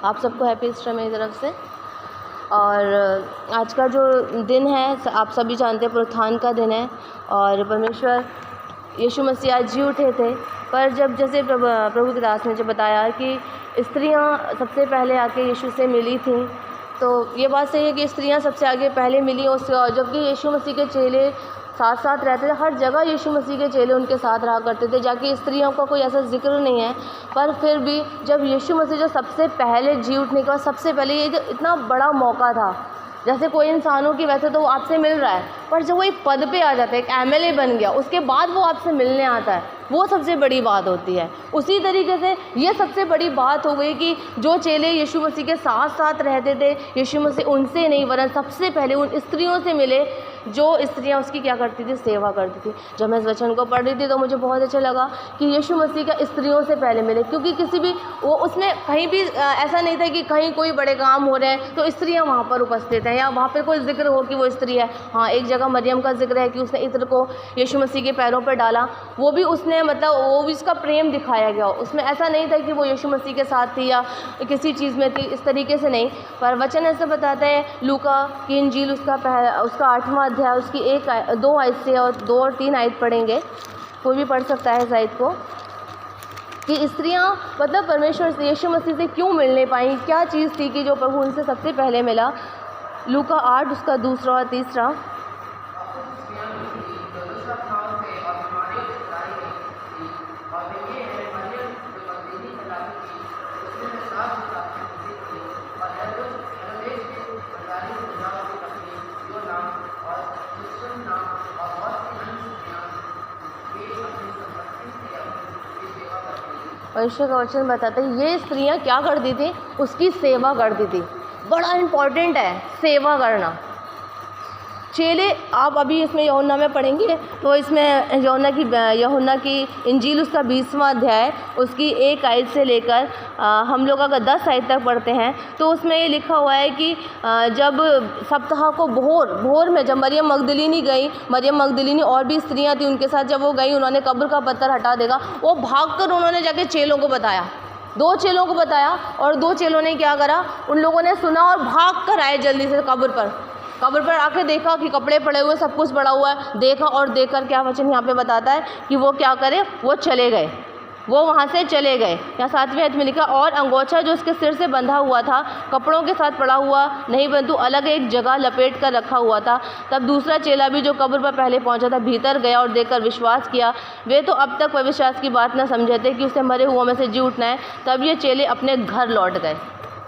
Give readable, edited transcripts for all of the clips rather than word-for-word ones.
आप सबको happy Easter मेरी तरफ से। और आज का जो दिन है आप सभी जानते हैं पुनरुत्थान का दिन है और परमेश्वर यीशु मसीह आज जी उठे थे। पर जब जैसे प्रभु के दास ने जब बताया कि स्त्रियां सबसे पहले आके यीशु से मिली थीं, तो ये बात सही है कि स्त्रियां सबसे आगे पहले मिली उससे, जबकि यीशु मसीह के चेले साथ साथ रहते थे। हर जगह यीशु मसीह के चेले उनके साथ रहा करते थे, जाकि स्त्रियों का कोई ऐसा जिक्र नहीं है। पर फिर भी जब यीशु मसीह जो सबसे पहले जी उठने के बाद सबसे पहले ये जो इतना बड़ा मौका था, जैसे कोई इंसानों की वैसे तो वो आपसे मिल रहा है, पर जब वो एक पद पे आ जाता है, एक एमएलए बन गया, उसके बाद वो आपसे मिलने आता है, वो सबसे बड़ी बात होती है। उसी तरीके से ये सबसे बड़ी बात हो गई कि जो चेले यीशु मसीह के साथ साथ रहते थे, यीशु मसीह उनसे नहीं वरन सबसे पहले उन स्त्रियों से मिले जो स्त्रियां उसकी क्या करती थी, सेवा करती थी। जब मैं इस वचन को पढ़ रही थी तो मुझे बहुत अच्छा लगा कि यीशु मसीह का स्त्रियों से पहले मिले, क्योंकि किसी भी वो उसमें कहीं भी ऐसा नहीं था कि कहीं कोई बड़े काम हो रहे हैं तो स्त्रियां वहाँ पर उपस्थित हैं या वहाँ पर कोई जिक्र हो कि वो स्त्री है। हाँ, एक जगह मरियम का जिक्र है कि उसने इत्र को यीशु मसीह के पैरों पर डाला, वो भी उसने मतलब वो भी उसका प्रेम दिखाया गया। उसमें ऐसा नहीं था कि वो यीशु मसीह के साथ थी या किसी चीज़ में थी, इस तरीके से नहीं। पर वचन ऐसे बताता है लूका की इंजील उसका 8वां अध्याय उसकी 2 आयत से और 2 और 3 आयत पढ़ेंगे, कोई भी पढ़ सकता है इस आयत को, कि स्त्रियां मतलब परमेश्वर से यीशु मसीह से क्यों मिलने पाई, क्या चीज़ थी कि जो प्रभु उनसे सबसे पहले मिला। लूका 8 उसका 2 और 3। परमेश्वर का वचन बताता है ये स्त्रियां क्या करती थी, उसकी सेवा करती थी। बड़ा इम्पॉर्टेंट है सेवा करना। चेले आप अभी इसमें यूहन्ना में पढ़ेंगे तो इसमें यूहन्ना की इंजील उसका 20वां अध्याय उसकी 1 आयत से लेकर हम लोग अगर 10 आयत तक पढ़ते हैं तो उसमें ये लिखा हुआ है कि जब सप्ताह को भोर में जब मरियम मगदलीनी और भी स्त्रियां थी उनके साथ, जब वो गई उन्होंने कब्र का पत्थर हटा देगा, वो भागकर उन्होंने जाके चेलों को बताया, 2 चेलों को बताया और 2 चेलों ने क्या करा, उन लोगों ने सुना और भाग कर आए जल्दी से कब्र पर आके देखा कि कपड़े पड़े हुए, सब कुछ पड़ा हुआ है, देखा और देखकर क्या वचन यहाँ पे बताता है कि वो क्या करे, वो चले गए, वो वहाँ से चले गए। यहाँ 7वें आयत में लिखा और अंगोछा जो उसके सिर से बंधा हुआ था कपड़ों के साथ पड़ा हुआ नहीं परंतु अलग एक जगह लपेट कर रखा हुआ था। तब दूसरा चेला भी जो कब्र पर पहले पहुँचा था भीतर गया और देखकर विश्वास किया। वे तो अब तक विश्वास की बात न समझे थे कि उसे मरे हुओं में से जी उठना है। तब ये चेले अपने घर लौट गए।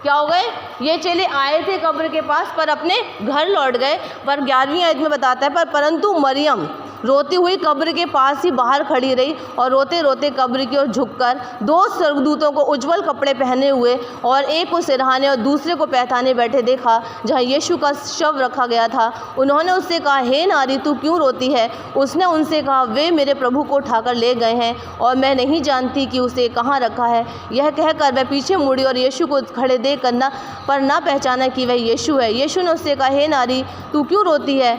क्या हो गए, ये चेले आए थे कब्र के पास पर अपने घर लौट गए। पर 11वीं आयत में बताता है परंतु मरियम रोती हुई कब्र के पास ही बाहर खड़ी रही और रोते रोते कब्र की ओर झुककर 2 स्वर्गदूतों को उज्जवल कपड़े पहने हुए और एक को सिरहाने और दूसरे को पहचाने बैठे देखा जहाँ यीशु का शव रखा गया था। उन्होंने उससे कहा, हे नारी तू क्यों रोती है? उसने उनसे कहा, वे मेरे प्रभु को उठाकर ले गए हैं और मैं नहीं जानती कि उसे कहाँ रखा है। यह कहकर वह पीछे मुड़ी और यीशु को खड़े देख करना पर ना पहचाना कि वह यीशु है। यीशु ने उससे कहा, हे नारी तू क्यों रोती है,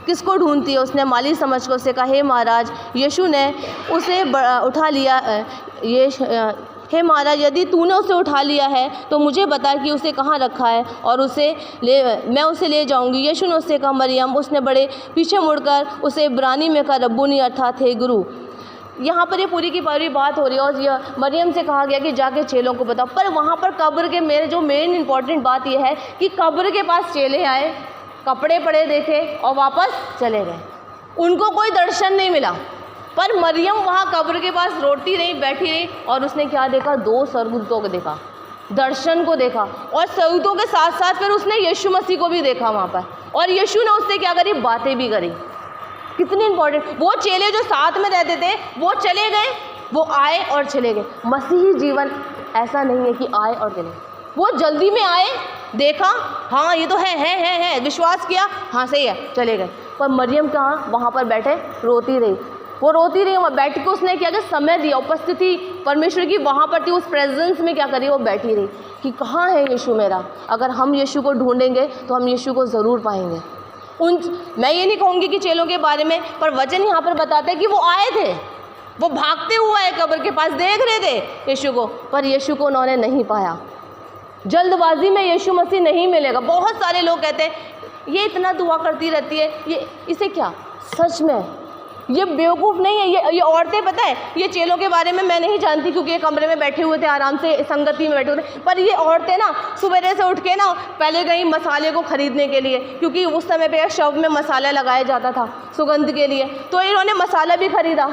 किसको ढूंढती है? उसने माली समझ कर उससे कहा, हे महाराज। यीशु ने उसे उठा लिया। हे महाराज, यदि तूने उसे उठा लिया है तो मुझे बता कि उसे कहाँ रखा है और मैं उसे ले जाऊंगी। यीशु ने उससे कहा, मरियम। उसने बड़े पीछे मुड़कर उसे इब्रानी में कहा, रब्बुनी अर्थात हे गुरु। यहाँ पर ये पूरी की पूरी बात हो रही है और यह मरियम से कहा गया कि जाके चेलों को बताओ। पर वहाँ पर कब्र के मेन इंपॉर्टेंट बात यह है कि कब्र के पास चेले आए, कपड़े पड़े देखे और वापस चले गए। उनको कोई दर्शन नहीं मिला। पर मरियम वहाँ कब्र के पास रोटी रही, बैठी रही और उसने क्या देखा, 2 स्वर्गदूतों को देखा, दर्शन को देखा और स्वर्गदूतों के साथ साथ फिर उसने यीशु मसीह को भी देखा वहाँ पर और यीशु ने उससे क्या करी, बातें भी करी। कितनी इंपॉर्टेंट। वो चेले जो साथ में रहते थे वो चले गए, वो आए और चले गए। मसीही जीवन ऐसा नहीं है कि आए और चले, वो जल्दी में आए, देखा, हाँ ये तो है, विश्वास किया, हाँ सही है, चले गए। पर मरियम कहाँ, वहाँ पर बैठे रोती रही। वो रोती रही, वहाँ बैठ के उसने क्या किया, समय दिया, उपस्थिति परमेश्वर की वहाँ पर थी, उस प्रेजेंस में क्या करी, वो बैठी रही कि कहाँ है यीशु मेरा। अगर हम यीशु को ढूंढेंगे तो हम यीशु को ज़रूर पाएंगे। मैं ये नहीं कहूँगी कि चेलों के बारे में, पर वचन यहाँ पर बताते हैं कि वो आए थे, वो भागते हुए आए कब्र के पास, देख रहे थे यीशु को, पर यीशु को उन्होंने नहीं पाया। जल्दबाजी में यीशु मसीह नहीं मिलेगा। बहुत सारे लोग कहते हैं ये इतना दुआ करती रहती है, ये इसे क्या, सच में ये बेवकूफ़ नहीं है। ये औरतें, पता है, ये चेलों के बारे में मैं नहीं जानती क्योंकि ये कमरे में बैठे हुए थे, आराम से संगति में बैठे हुए थे, पर ये औरतें ना सुबह से उठ के ना पहले गई मसाले को ख़रीदने के लिए, क्योंकि उस समय पे शव में मसाला लगाया जाता था सुगंध के लिए। तो इन्होंने मसाला भी ख़रीदा,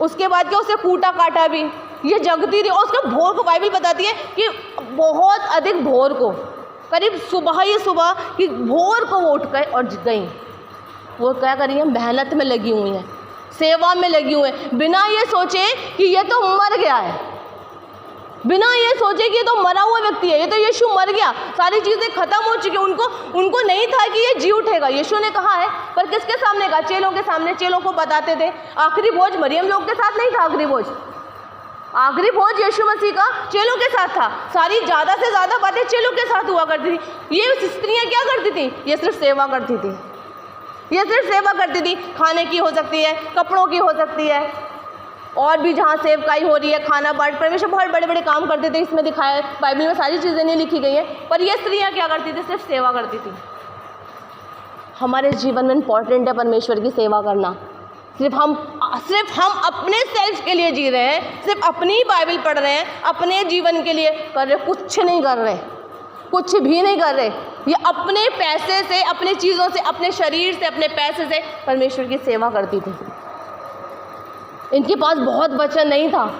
उसके बाद क्या उसे कूटा काटा भी, ये जगती थी। और उसके भोर को बाइबल बताती है कि बहुत अधिक भोर को, करीब सुबह ही सुबह कि भोर को वो उठ गए और गई। वो क्या करी है, मेहनत में लगी हुई हैं, सेवा में लगी हुई हैं, बिना ये सोचे कि ये तो मर गया है, बिना ये सोचे कि ये तो मरा हुआ व्यक्ति है, ये तो यीशु मर गया, सारी चीज़ें खत्म हो चुकी। उनको नहीं था कि ये जी उठेगा। यीशु ने कहा है, पर किसके सामने कहा, चेलों के सामने। चेलों को बताते थे। आखिरी भोज मरियम लोग के साथ नहीं था, आखिरी भोज यीशु मसीह का चेलों के साथ था। सारी ज़्यादा से ज़्यादा बातें चेलों के साथ हुआ करती थी। ये स्त्रियाँ क्या करती थी, ये सिर्फ सेवा करती थी, ये सिर्फ सेवा करती थी। खाने की हो सकती है, कपड़ों की हो सकती है, और भी जहाँ सेवकाई हो रही है, खाना बांट, परमेश्वर बहुत बड़े बड़े काम करते थे। इसमें दिखाया है, बाइबल में सारी चीज़ें नहीं लिखी गई हैं, पर ये स्त्रियाँ क्या करती थी, सिर्फ सेवा करती थी। हमारे जीवन में इम्पॉर्टेंट है परमेश्वर की सेवा करना। सिर्फ हम अपने सेल्फ के लिए जी रहे हैं, सिर्फ अपनी ही बाइबल पढ़ रहे हैं, अपने जीवन के लिए कर रहे, कुछ नहीं कर रहे, कुछ भी नहीं कर रहे। ये अपने पैसे से, अपने चीज़ों से, अपने शरीर से, अपने पैसे से परमेश्वर की सेवा करती थी। इनके पास बहुत वचन नहीं था,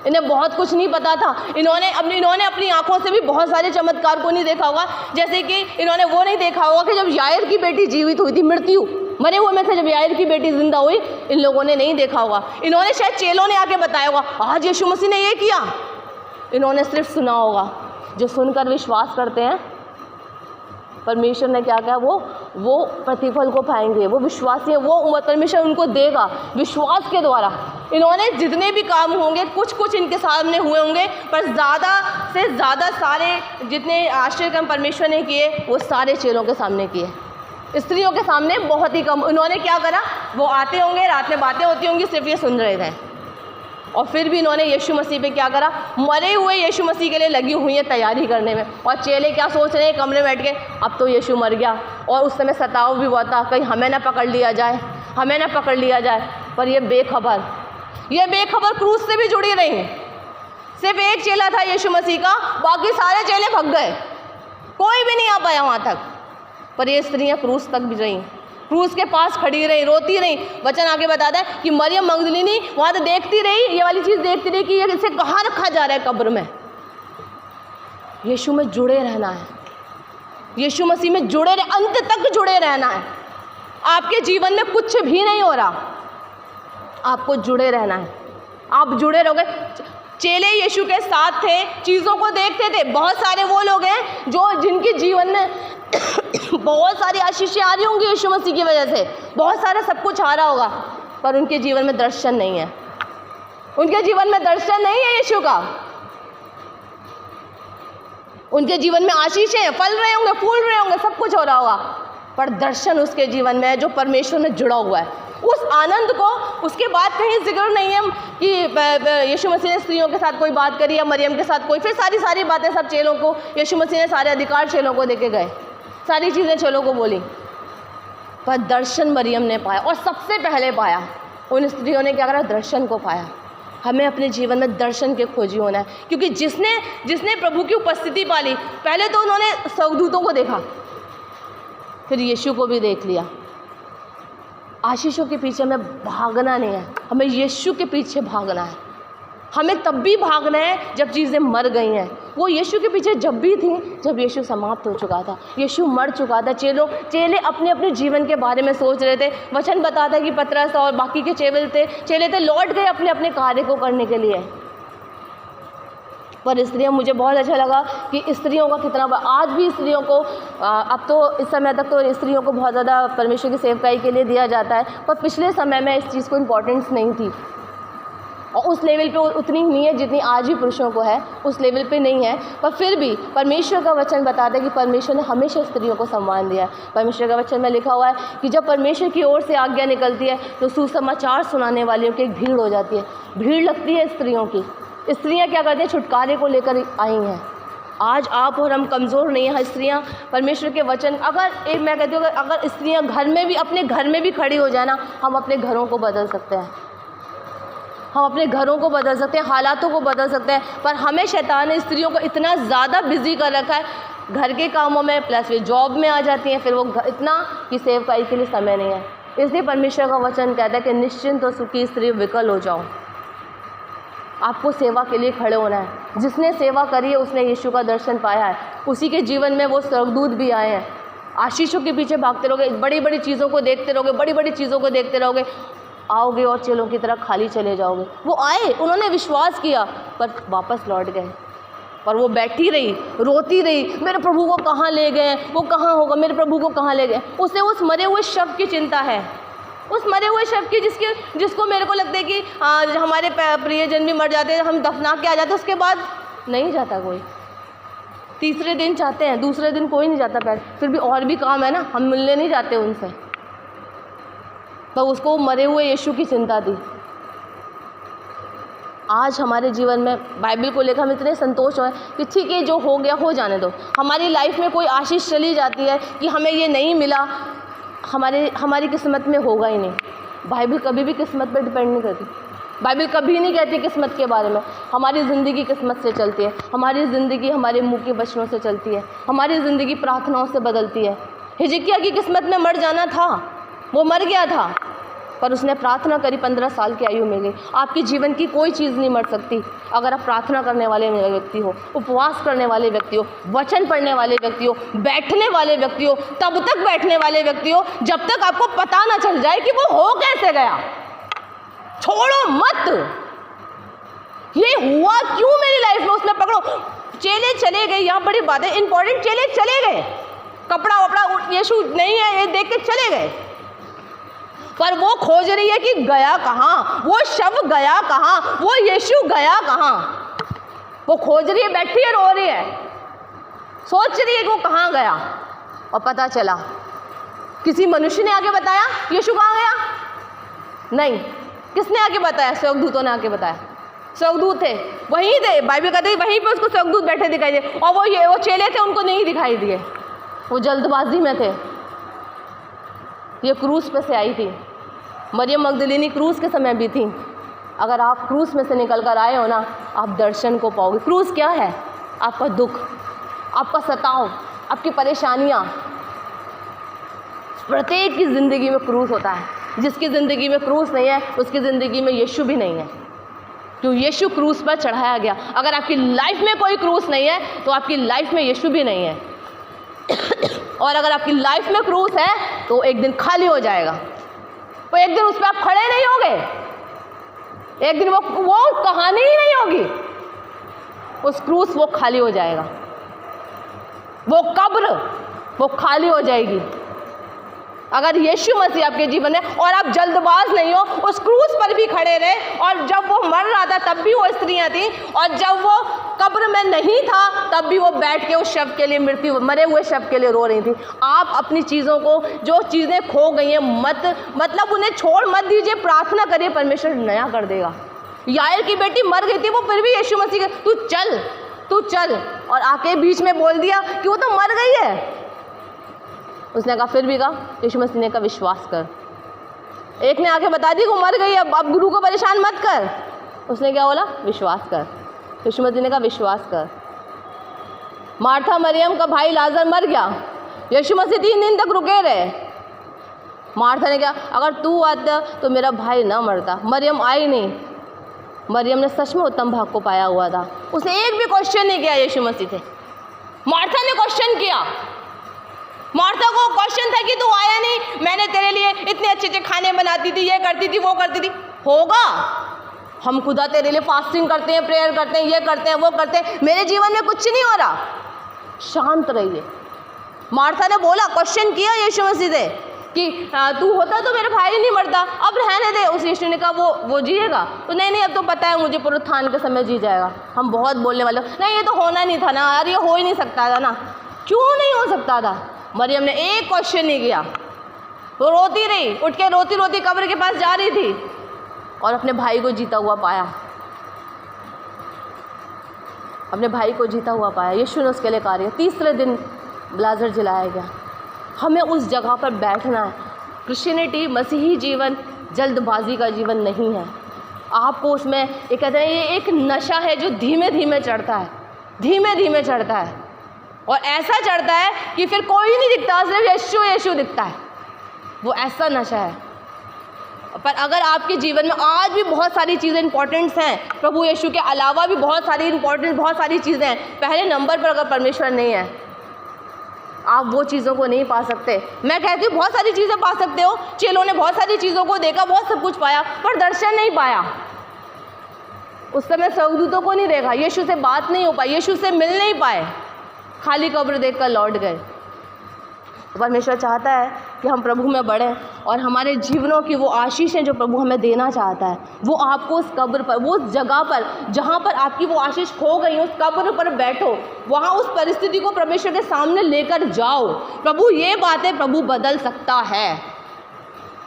इन्हें बहुत कुछ नहीं पता था। इन्होंने अपनी आंखों से भी बहुत सारे चमत्कार को नहीं देखा होगा। जैसे कि इन्होंने वो नहीं देखा होगा कि जब याईर की बेटी जीवित हुई थी, मृत्यु मरे हुए में से जब याईर की बेटी जिंदा हुई, इन लोगों ने नहीं देखा होगा। इन्होंने शायद चेलों ने आके बताया होगा, आज यीशु मसीह ने ये किया। इन्होंने सिर्फ सुना होगा। जो सुनकर विश्वास करते हैं, परमेश्वर ने क्या कहा, वो प्रतिफल को पाएंगे। वो विश्वासी है, वो परमेश्वर उनको देगा विश्वास के द्वारा। इन्होंने जितने भी काम होंगे, कुछ इनके सामने हुए होंगे, पर ज़्यादा से ज़्यादा सारे जितने आश्चर्य काम परमेश्वर ने किए, वो सारे चेलों के सामने किए। स्त्रियों के सामने बहुत ही कम। इन्होंने क्या करा, वो आते होंगे, रात में बातें होती होंगी, सिर्फ ये सुन रहे थे। और फिर भी इन्होंने यीशु मसीह पे क्या करा, मरे हुए यीशु मसीह के लिए लगी हुई है तैयारी करने में। और चेले क्या सोच रहे हैं, कमरे में बैठ के, अब तो यीशु मर गया। और उस समय सताव भी हुआ था, कहीं हमें ना पकड़ लिया जाए, हमें ना पकड़ लिया जाए। पर ये बेखबर क्रूस से भी जुड़ी रही। सिर्फ एक चेला था यीशु मसीह का, बाकी सारे चेले भग गए, कोई भी नहीं आ पाया वहाँ तक। पर ये स्त्रियाँ क्रूस तक भी रहीं, क्रूस के पास खड़ी रही, रोती रही। वचन आगे बताता है कि मरियम मगदलीनी वहाँ तो देखती रही, ये वाली चीज़ देखती रही कि ये इसे कहाँ रखा जा रहा है, कब्र में। यीशु में जुड़े रहना है, यीशु मसीह में जुड़े रहे, अंत तक जुड़े रहना है। आपके जीवन में कुछ भी नहीं हो रहा, आपको जुड़े रहना है। आप जुड़े रहोगे। चेले यीशु के साथ थे, चीज़ों को देखते थे। बहुत सारे वो लोग हैं जिनके जीवन में बहुत सारी आशीषें आ रही होंगी यीशु मसीह की वजह से, बहुत सारा सब कुछ आ रहा होगा, पर उनके जीवन में दर्शन नहीं है। उनके जीवन में दर्शन नहीं है यीशु का। उनके जीवन में आशीषें हैं, फल रहे होंगे, फूल रहे होंगे, सब कुछ हो रहा होगा, पर दर्शन उसके जीवन में है जो परमेश्वर में जुड़ा हुआ है। उस आनंद को, उसके बाद कहीं जिक्र नहीं है कि यीशु मसीह ने स्त्रियों के साथ कोई बात करी या मरियम के साथ कोई, फिर सारी बातें सब चेलों को, यीशु मसीह ने सारे अधिकार चेलों को देके गए, सारी चीज़ें चेलों को बोली, पर दर्शन मरियम ने पाया। और सबसे पहले पाया, उन स्त्रियों ने क्या करा, दर्शन को पाया। हमें अपने जीवन में दर्शन के खोजी होना है, क्योंकि जिसने प्रभु की उपस्थिति पाली, पहले तो उन्होंने स्वर्गदूतों को देखा, फिर यीशु को भी देख लिया। आशीषों के पीछे हमें भागना नहीं है, हमें यीशु के पीछे भागना है। हमें तब भी भागना है जब चीज़ें मर गई हैं। वो यीशु के पीछे जब भी थी जब यीशु समाप्त हो चुका था, यीशु मर चुका था। चेले अपने अपने जीवन के बारे में सोच रहे थे। वचन बताता है कि पतरस और बाकी के चेले थे लौट गए अपने अपने कार्य को करने के लिए। पर स्त्रियाँ, मुझे बहुत अच्छा लगा कि स्त्रियों का कितना, आज भी स्त्रियों को, अब तो इस समय तक तो स्त्रियों को बहुत ज़्यादा परमेश्वर की सेवकाई के लिए दिया जाता है, पर पिछले समय में इस चीज़ को इम्पोर्टेंस नहीं थी, और उस लेवल पे उतनी नहीं है जितनी आज भी पुरुषों को है, उस लेवल पे नहीं है। पर फिर भी परमेश्वर का वचन बताता है कि परमेश्वर ने हमेशा स्त्रियों को सम्मान दिया है। परमेश्वर का वचन में लिखा हुआ है कि जब परमेश्वर की ओर से आज्ञा निकलती है तो सुसमाचार सुनाने वालियों की एक भीड़ हो जाती है, भीड़ लगती है स्त्रियों की। स्त्रियाँ क्या करती हैं, छुटकारे को लेकर आई हैं, आज आप और हम कमज़ोर नहीं हैं स्त्रियाँ। परमेश्वर के वचन अगर मैं कहती हूँ अगर स्त्रियाँ घर में भी अपने घर में भी खड़ी हो जाए ना, हम अपने घरों को बदल सकते हैं, हम अपने घरों को बदल सकते हैं, हालातों को बदल सकते हैं। पर हमें शैतान ने स्त्रियों को इतना ज़्यादा बिजी कर रखा है घर के कामों में, प्लस वे जॉब में आ जाती हैं, फिर वो इतना कि सेवकाई के लिए समय नहीं है। इसलिए परमेश्वर का वचन कहता है कि निश्चिंत और सुखी स्त्री विकल हो जाओ। आपको सेवा के लिए खड़े होना है। जिसने सेवा करी है उसने यीशु का दर्शन पाया है, उसी के जीवन में वो स्वर्गदूत भी आए हैं। आशीषों के पीछे भागते रहोगे, बड़ी बड़ी चीज़ों को देखते रहोगे, बड़ी बड़ी चीज़ों को देखते रहोगे, आओगे और चेलों की तरह खाली चले जाओगे। वो आए, उन्होंने विश्वास किया, पर वापस लौट गए। पर वो बैठी रही, रोती रही, मेरे प्रभु को कहाँ ले गए, वो कहाँ होगा, मेरे प्रभु को कहाँ ले गए। उसे उस मरे हुए शव की चिंता है, उस मरे हुए शव की जिसको मेरे को लगता है कि हमारे प्रियजन भी मर जाते हैं, हम दफना के आ जाते हैं, उसके बाद नहीं जाता कोई। तीसरे दिन चाहते हैं, दूसरे दिन कोई नहीं जाता पैर, फिर भी और भी काम है ना, हम मिलने नहीं जाते उनसे। तो उसको मरे हुए यीशु की चिंता थी। आज हमारे जीवन में बाइबल को लेकर हम इतने संतोष हैं कि ठीक है, जो हो गया हो जाने दो। हमारी लाइफ में कोई आशीष चली जाती है कि हमें ये नहीं मिला, हमारी किस्मत में होगा ही नहीं। बाइबल कभी भी किस्मत पर डिपेंड नहीं करती। बाइबल कभी नहीं कहती किस्मत के बारे में। हमारी ज़िंदगी किस्मत से चलती है, हमारी ज़िंदगी हमारे मुंह के वचनों से चलती है, हमारी ज़िंदगी प्रार्थनाओं से बदलती है। हिजकिय्याह की किस्मत में मर जाना था, वो मर गया था, पर उसने प्रार्थना करी, 15 साल की आयु में गई। आपकी जीवन की कोई चीज़ नहीं मर सकती अगर आप प्रार्थना करने वाले व्यक्ति हो, उपवास करने वाले व्यक्ति हो, वचन पढ़ने वाले व्यक्ति हो, बैठने वाले व्यक्ति हो, तब तक बैठने वाले व्यक्ति हो जब तक आपको पता ना चल जाए कि वो हो कैसे गया। छोड़ो मत, ये हुआ क्यों मेरी लाइफ में, उसमें पकड़ो। चेले चले गए, यहाँ बड़ी बात है इंपॉर्टेंट, चेले चले गए, कपड़ा वपड़ा यीशु नहीं है ये देख के चले गए, पर वो खोज रही है कि गया कहाँ, वो शव गया कहाँ, वो यीशु गया कहाँ। वो खोज रही है, बैठी है, रो रही है, सोच रही है कि वो कहाँ गया। और पता चला किसी मनुष्य ने आके बताया यीशु कहाँ गया? नहीं। किसने आके बताया? स्वर्गदूतों ने आके बताया। स्वर्गदूत थे, वहीं थे, बाइबल कहते हैं वहीं पे उसको स्वर्गदूत बैठे दिखाई दिए। और वो चेले थे, उनको नहीं दिखाई दिए, वो जल्दबाजी में थे। ये क्रूस पे से आई थी, मरियम मगदलीनी क्रूस के समय भी थी। अगर आप क्रूस में से निकल कर आए हो ना, आप दर्शन को पाओगे। क्रूस क्या है? आपका दुख, आपका सताव, आपकी परेशानियाँ। प्रत्येक की ज़िंदगी में क्रूस होता है। जिसकी ज़िंदगी में क्रूस नहीं है उसकी ज़िंदगी में यीशु भी नहीं है, क्यों? यीशु क्रूस पर चढ़ाया गया। अगर आपकी लाइफ में कोई क्रूस नहीं है तो आपकी लाइफ में यीशु भी नहीं है। और अगर आपकी लाइफ में क्रूस है तो एक दिन खाली हो जाएगा, तो एक दिन उस पर आप खड़े नहीं होगे, एक दिन वो कहानी ही नहीं होगी, उस क्रूस वो खाली हो जाएगा, वो कब्र वो खाली हो जाएगी। अगर यीशु मसीह आपके जीवन में, और आप जल्दबाज नहीं हो, उस क्रूस पर भी खड़े रहे। और जब वो मर रहा था तब भी वो स्त्रियां थी, और जब वो कब्र में नहीं था तब भी वो बैठ के उस शव के लिए, मरे हुए शव के लिए रो रही थी। आप अपनी चीज़ों को, जो चीज़ें खो गई हैं, मतलब उन्हें छोड़ मत दीजिए, प्रार्थना करिए, परमेश्वर नया कर देगा। याएल की बेटी मर गई थी, वो फिर भी यीशु मसीह के तू चल, और आके बीच में बोल दिया कि वो तो मर गई है। उसने कहा, फिर भी कहा, यीशु मसीह ने कहा विश्वास कर। एक ने आके बता दी वो मर गई, अब गुरु को परेशान मत कर। उसने क्या बोला? विश्वास कर। यीशु मसीह ने कहा विश्वास कर। मार्था मरियम का भाई लाजर मर गया, यीशु मसीह 3 दिन तक रुके रहे। मार्था ने कहा, अगर तू आता तो मेरा भाई ना मरता। मरियम आई नहीं। मरियम ने सच में उत्तम भाग को पाया हुआ था, उसने एक भी क्वेश्चन नहीं किया यीशु मसीह से। मार्था ने क्वेश्चन किया। मार्था को क्वेश्चन था कि तू आया नहीं, मैंने तेरे लिए इतने अच्छे अच्छे खाने बनाती थी, ये करती थी, वो करती थी। होगा, हम खुदा तेरे लिए फास्टिंग करते हैं, प्रेयर करते हैं, ये करते हैं, वो करते हैं, मेरे जीवन में कुछ नहीं हो रहा, शांत रहिए। मार्था ने बोला, क्वेश्चन किया यीशु मसीह से कि तू होता तो मेरा भाई नहीं मरता, अब रहने दे। उस यीशु ने कहा वो जिएगा? तो नहीं, अब तो पता है मुझे, पुनरुत्थान के समय जी जाएगा। हम बहुत बोलने वाले, नहीं ये तो होना नहीं था ना, यार ये हो ही नहीं सकता था ना। क्यों नहीं हो सकता था? मरियम ने एक क्वेश्चन नहीं किया, वो रोती रही, उठ के रोती रोती कब्र के पास जा रही थी, और अपने भाई को जीता हुआ पाया। अपने भाई को जीता हुआ पाया। यीशु ने उसके लिए कार्य। तीसरे दिन लाजर जलाया गया। हमें उस जगह पर बैठना है। क्रिश्चियनिटी, मसीही जीवन जल्दबाजी का जीवन नहीं है। आपको उसमें ये कहते हैं, ये एक नशा है जो धीमे धीमे चढ़ता है, धीमे धीमे चढ़ता है, और ऐसा चढ़ता है कि फिर कोई नहीं दिखता, सिर्फ यीशु यीशु दिखता है। वो ऐसा नशा है। पर अगर आपके जीवन में आज भी बहुत सारी चीज़ें इंपॉर्टेंट्स हैं, प्रभु यीशु के अलावा भी बहुत सारी चीज़ें हैं, पहले नंबर पर अगर परमेश्वर नहीं है, आप वो चीज़ों को नहीं पा सकते। मैं कहती हूँ बहुत सारी चीज़ें पा सकते हो। चेलों ने बहुत सारी चीज़ों को देखा, बहुत सब कुछ पाया, पर दर्शन नहीं पाया। उस समय स्वर्गदूतों को नहीं देखा, यीशु से बात नहीं हो पाई, यीशु से मिल नहीं पाए, खाली कब्र देखकर लौट गए। परमेश्वर चाहता है कि हम प्रभु में बढ़ें और हमारे जीवनों की वो आशीषें जो प्रभु हमें देना चाहता है, वो आपको उस कब्र पर, वो उस जगह पर जहाँ पर आपकी वो आशीष खो गई, उस कब्र पर बैठो, वहाँ उस परिस्थिति को परमेश्वर के सामने लेकर जाओ। प्रभु ये बातें प्रभु बदल सकता है।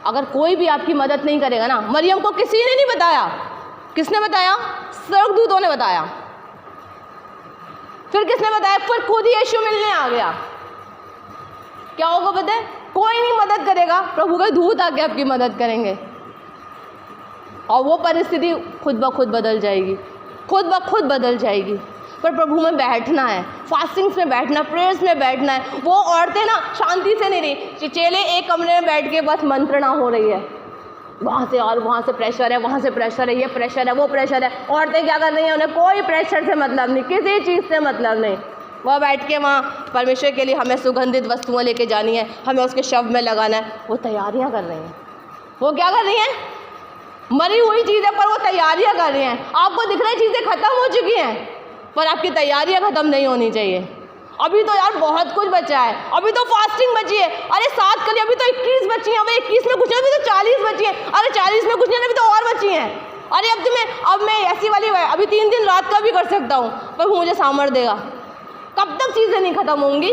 अगर कोई भी आपकी मदद नहीं करेगा ना, मरियम को किसी ने नहीं बताया, किसने बताया? स्वर्गदूतों ने बताया। फिर किसने बताया? फिर खुद यीशु मिलने आ गया। क्या होगा पता है? कोई नहीं मदद करेगा, प्रभु के दूत आके आपकी मदद करेंगे और वो परिस्थिति खुद ब खुद बदल जाएगी, खुद ब खुद बदल जाएगी। पर प्रभु में बैठना है, फास्टिंग्स में बैठना, प्रेयर्स में बैठना है। वो औरतें ना शांति से नहीं रही, चेले एक कमरे में बैठ के बस मंत्रणा हो रही है, वहाँ से और वहाँ से प्रेशर है, वहाँ से प्रेशर है, ये प्रेशर है, वो प्रेशर है। औरतें क्या कर रही हैं? उन्हें कोई प्रेशर से मतलब नहीं, किसी चीज़ से मतलब नहीं। वह बैठ के वहाँ परमेश्वर के लिए हमें सुगंधित वस्तुएं लेके जानी है, हमें उसके शव में लगाना है, वो तैयारियाँ कर रही हैं। वो क्या कर रही हैं? मरी हुई चीज़ है पर वो तैयारियाँ कर रही हैं। आपको दिख रहा है चीज़ें ख़त्म हो चुकी हैं, पर आपकी तैयारियाँ ख़त्म नहीं होनी चाहिए। अभी तो यार बहुत कुछ बचा है, अभी तो फास्टिंग बची है, अरे 7 करी, अभी तो 21 बची हैं, अभी 21 में कुछ नहीं, अभी तो 40 बची हैं, अरे 40 में कुछ नहीं, अभी तो और बची हैं। अरे अब मैं ऐसी वाली अभी 3 दिन रात का भी कर सकता हूँ, पर मुझे सामर्थ्य देगा। कब तक चीज़ें नहीं ख़त्म होंगी?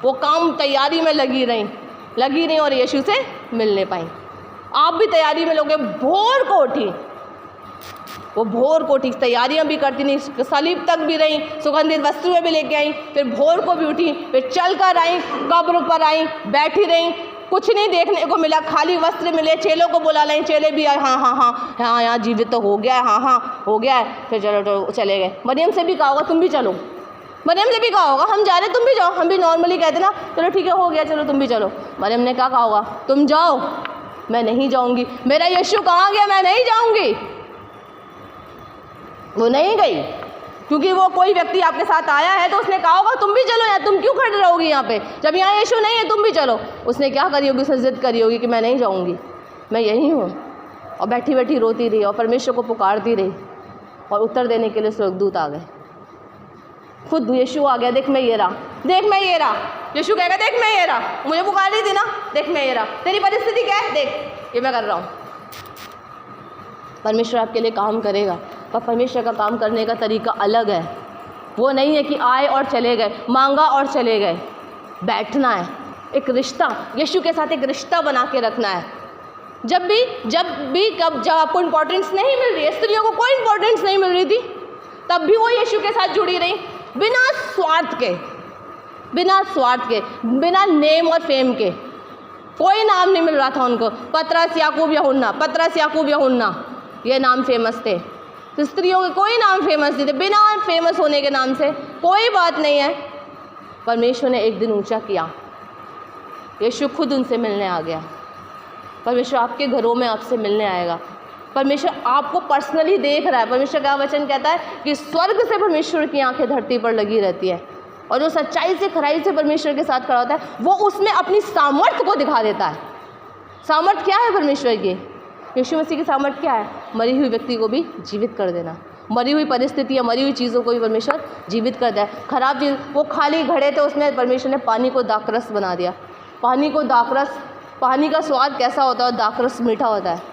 वो काम तैयारी में लगी रही और यीशु से मिल नहीं पाई। आप भी तैयारी में लोगे, भोर को उठी, वो भोर को उठी, तैयारियां भी करती नहीं, सलीब तक भी रही, सुगंधित वस्तुएं भी लेके आई, फिर भोर को भी उठी, फिर चल कर आई, कब्र पर आई, बैठी रही, कुछ नहीं देखने को मिला, खाली वस्त्र मिले, चेलों को बुला लें, चेले भी आए, हाँ यहाँ जीवित तो हो गया है, हाँ हो गया है, फिर चलो तो चले गए। मरियम से भी कहा होगा तुम भी चलो, मरियम ने भी कहा होगा हम जा रहे तुम भी जाओ। हम भी नॉर्मली कहते ना चलो ठीक है हो गया चलो तुम भी चलो। मरियम ने क्या कहा होगा? तुम जाओ, मैं नहीं जाऊंगी। मेरा यीशु कहाँ गया? मैं नहीं जाऊंगी। वो नहीं गई क्योंकि वो कोई व्यक्ति आपके साथ आया है तो उसने कहा होगा तुम भी चलो, यार तुम क्यों खड़े रहोगी यहाँ पे, जब यहाँ यीशु नहीं है तुम भी चलो। उसने क्या करी होगी? उसने जिद करी होगी कि मैं नहीं जाऊँगी, मैं यहीं हूँ, और बैठी बैठी रोती रही और परमेश्वर को पुकारती रही, और उत्तर देने के लिए स्वर्गदूत आ गए। खुद यीशु आ गया, देख मैं ये रहा, देख मैं ये रहा। यीशु कहेगा देख मैं ये रहा, मुझे पुकार रही थी ना, देख मैं ये रहा, तेरी परिस्थिति क्या है, देख ये मैं कर रहा हूँ। परमेश्वर आपके लिए काम करेगा, पर परमेश्वर का काम करने का तरीका अलग है। वो नहीं है कि आए और चले गए, मांगा और चले गए। बैठना है, एक रिश्ता, यीशु के साथ एक रिश्ता बना के रखना है। जब आपको इम्पोर्टेंस नहीं मिल रही है, स्त्रियों को कोई इम्पोर्टेंस नहीं मिल रही थी, तब भी वो यीशु के साथ जुड़ी रही, बिना स्वार्थ के, बिना नेम और फेम के। कोई नाम नहीं मिल रहा था उनको, पतरस याकूब यूहन्ना, ये नाम फेमस थे। तो स्त्रियों के कोई नाम फेमस नहीं थे, बिना फेमस होने के नाम से कोई बात नहीं है। परमेश्वर ने एक दिन ऊंचा किया, यीशु खुद उनसे मिलने आ गया। परमेश्वर आपके घरों में आपसे मिलने आएगा। परमेश्वर आपको पर्सनली देख रहा है। परमेश्वर का वचन कहता है कि स्वर्ग से परमेश्वर की आंखें धरती पर लगी रहती है, और जो सच्चाई से खराई से परमेश्वर के साथ खड़ा होता है वो उसमें अपनी सामर्थ्य को दिखा देता है। सामर्थ्य क्या है परमेश्वर की? यीशु मसीह की सामर्थ्य क्या है? मरी हुई व्यक्ति को भी जीवित कर देना, मरी हुई परिस्थिति या मरी हुई चीज़ों को भी परमेश्वर जीवित कर दिया। खराब चीज़, वो खाली घड़े थे, उसमें परमेश्वर ने पानी को दाखरस बना दिया। पानी का स्वाद कैसा होता है? दाखरस मीठा होता है।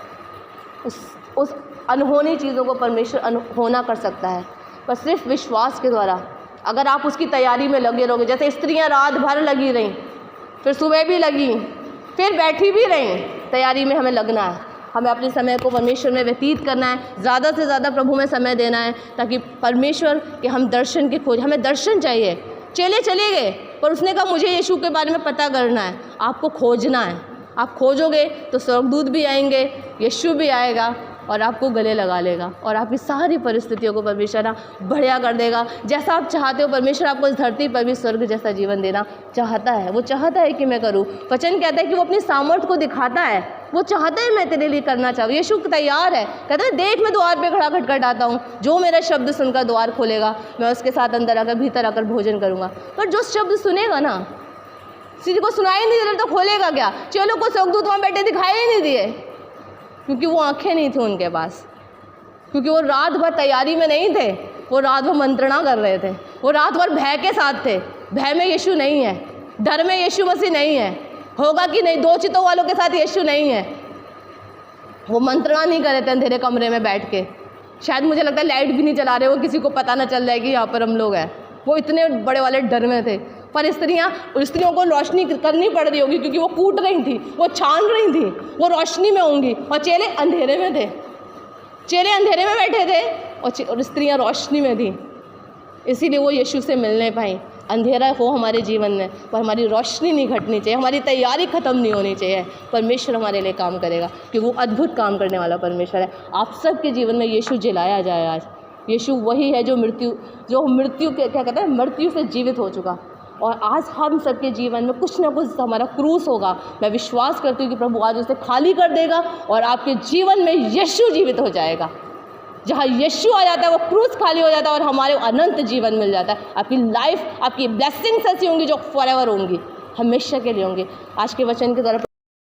उस अनहोनी चीज़ों को परमेश्वर अनहोना कर सकता है, पर सिर्फ विश्वास के द्वारा। अगर आप उसकी तैयारी में लगे रहोगे, जैसे स्त्रियां रात भर लगी रहीं, फिर सुबह भी लगी, फिर बैठी भी रहीं, तैयारी में हमें लगना है। हमें अपने समय को परमेश्वर में व्यतीत करना है, ज़्यादा से ज़्यादा प्रभु में समय देना है, ताकि परमेश्वर के हम दर्शन की खोज, हमें दर्शन चाहिए। चेले चले गए, पर उसने कहा मुझे यीशु के बारे में पता करना है, आपको खोजना है। आप खोजोगे तो स्वर्गदूत भी आएंगे, यीशु भी आएगा और आपको गले लगा लेगा और आपकी सारी परिस्थितियों को परमेश्वर बढ़िया कर देगा। जैसा आप चाहते हो, परमेश्वर आपको इस धरती पर भी स्वर्ग जैसा जीवन देना चाहता है। वो चाहता है कि मैं करूँ। वचन कहता है कि वो अपनी सामर्थ को दिखाता है, वो चाहता है मैं तेरे लिए करना चाहूँ। यीशु तैयार है, कहता है देख मैं द्वार पे खड़ा खटखटाता हूँ, जो मेरा शब्द सुनकर द्वार खोलेगा मैं उसके साथ अंदर आकर भीतर आकर भोजन करूँगा। पर जो शब्द सुनेगा ना, किसी को सुनाई नहीं दे रहा तो खोलेगा क्या? चलो को स्वर्गदूत वहाँ बैठे दिखाई ही नहीं दिए, क्योंकि वो आंखें नहीं थी उनके पास, क्योंकि वो रात भर तैयारी में नहीं थे, वो रात भर मंत्रणा कर रहे थे, वो रात भर भय के साथ थे। भय में यीशु नहीं है, डर में यीशु मसीह नहीं है, होगा कि नहीं, दो चितों वालों के साथ यीशु नहीं है। वो मंत्रणा नहीं कर रहे थे अंधेरे कमरे में बैठ के, शायद मुझे लगता है लाइट भी नहीं चला रहे, वो किसी को पता ना चल जाए कि यहाँ पर हम लोग हैं। वो इतने बड़े वाले डर में थे। पर स्त्रियों को रोशनी करनी पड़ रही होगी, क्योंकि वो कूट रही थी, वो छान रही थी, वो रोशनी में होंगी, और चेले अंधेरे में थे। चेले अंधेरे में बैठे थे और स्त्रियां रोशनी में थी, इसीलिए वो यीशु से मिलने पाई। अंधेरा हो हमारे जीवन में, पर हमारी रोशनी नहीं घटनी चाहिए, हमारी तैयारी ख़त्म नहीं होनी चाहिए। परमेश्वर हमारे लिए काम करेगा, क्योंकि वो अद्भुत काम करने वाला परमेश्वर है। आप सबके जीवन में यीशु जिलाया जाए। आज यीशु वही है जो मृत्यु के क्या कहते हैं, मृत्यु से जीवित हो चुका, और आज हम सबके जीवन में कुछ ना कुछ हमारा क्रूस होगा। मैं विश्वास करती हूँ कि प्रभु आज उसे खाली कर देगा और आपके जीवन में यीशु जीवित हो जाएगा। जहाँ यीशु आ जाता है वो क्रूस खाली हो जाता है और हमारे अनंत जीवन मिल जाता है। आपकी लाइफ, आपकी ब्लेसिंग्स ऐसी होंगी जो फॉरएवर होंगी, हमेशा के लिए होंगी। आज के वचन के द्वारा